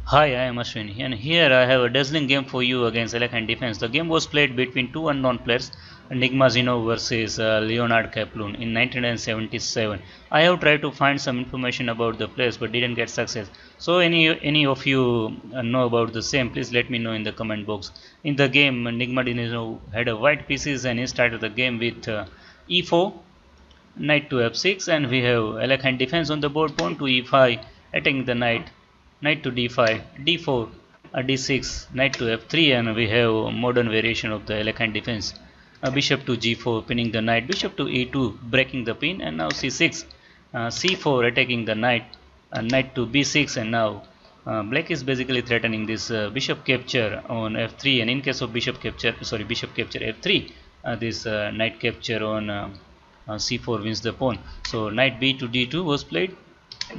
Hi, I am Ashwin, and here I have a dazzling game for you against Alekhine defense. The game was played between two unknown players, Nigmadzianov versus Leonid Kaplun in 1977. I have tried to find some information about the players but didn't get success. So any of you know about the same, please let me know in the comment box. In the game, Nigmadzianov had a white pieces and he started the game with e4, knight to f6, and we have Alekhine defense on the board, pawn to e5, attacking the knight, knight to d5, d4, d6, knight to f3, and we have a modern variation of the Alekhine defense. Bishop to g4, pinning the knight, bishop to e2, breaking the pin, and now c6, c4, attacking the knight, knight to b6, and now black is basically threatening this bishop capture on f3, and in case of bishop capture f3, this knight capture on c4 wins the pawn. So knight b to d2 was played,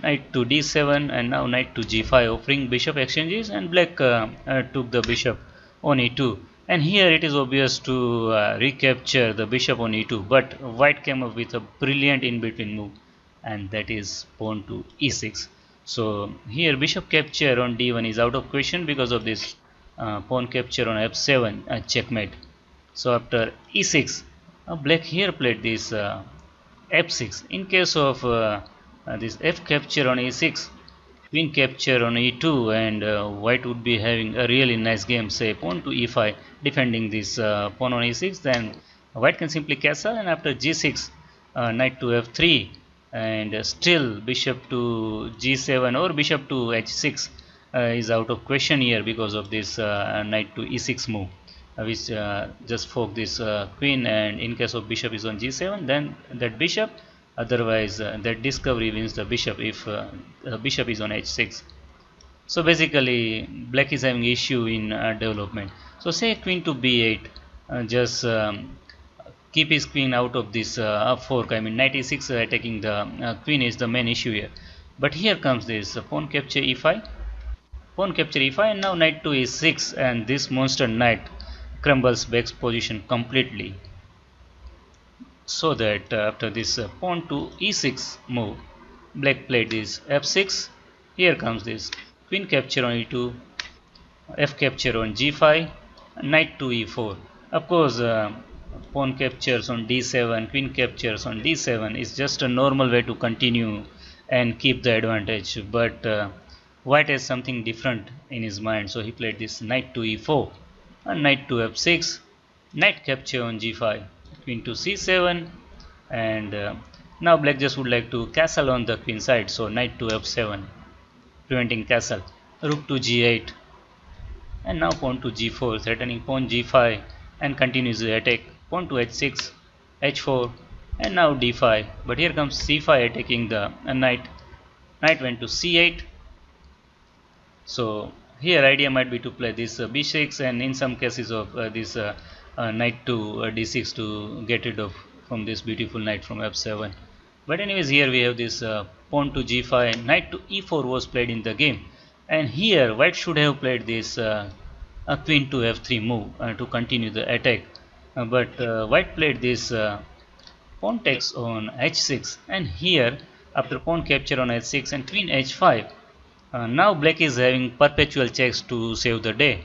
knight to d7, and now knight to g5, offering bishop exchanges, and black took the bishop on e2. And here it is obvious to recapture the bishop on e2, but white came up with a brilliant in-between move, and that is pawn to e6. So here bishop capture on d1 is out of question because of this pawn capture on f7, checkmate. So after e6, black here played this f6. In case of this f capture on e6, queen capture on e2, and white would be having a really nice game, say pawn to e5, defending this pawn on e6. Then white can simply castle, and after g6, knight to f3, and still bishop to g7 or bishop to h6 is out of question here because of this knight to e6 move, which just fork this queen, and in case of bishop is on g7, then that bishop, otherwise that discovery wins the bishop if bishop is on h6. So basically black is having issue in development. So say queen to b8, just keep his queen out of this fork. I mean knight e6 attacking the queen is the main issue here. But here comes this pawn capture e5, pawn capture e5, and now knight to e6, and this monster knight crumbles back's position completely. So that after this pawn to e6 move, black played this f6. Here comes this queen capture on e2, f capture on g5, knight to e4. Of course, pawn captures on d7, queen captures on d7 is just a normal way to continue and keep the advantage. But white has something different in his mind, so he played this knight to e4, and knight to f6, knight capture on g5, queen to c7, and now black just would like to castle on the queen side, so knight to f7, preventing castle, rook to g8, and now pawn to g4, threatening pawn g5, and continues the attack, pawn to h6, h4, and now d5, but here comes c5 attacking the knight went to c8. So here idea might be to play this b6, and in some cases of this knight to d6 to get rid of from this beautiful knight from f7. But anyways, here we have this pawn to g5, knight to e4 was played in the game, and here white should have played this queen to f3 move to continue the attack, but white played this pawn takes on h6, and here after pawn capture on h6 and queen h5, now black is having perpetual checks to save the day,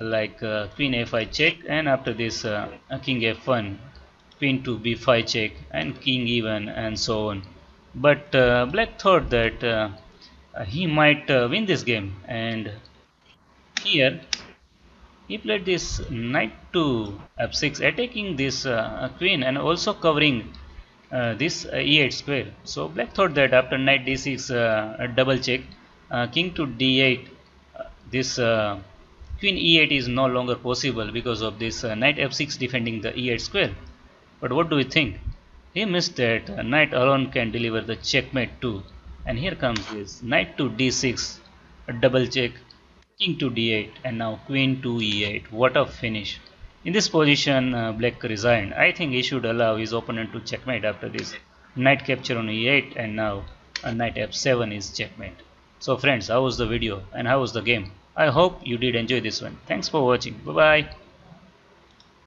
like queen a5 check, and after this king f1, queen to b5 check, and king e1, and so on. But black thought that he might win this game, and here he played this knight to f6, attacking this queen and also covering this e8 square. So black thought that after knight d6 double check, king to d8, this queen e8 is no longer possible because of this knight f6 defending the e8 square. But what do we think? He missed that knight alone can deliver the checkmate too. And here comes this knight to d6, a double check, king to d8, and now queen to e8. What a finish! In this position, black resigned. I think he should allow his opponent to checkmate after this knight capture on e8, and now a knight f7 is checkmate. So friends, how was the video and how was the game? I hope you did enjoy this one. Thanks for watching. Bye bye.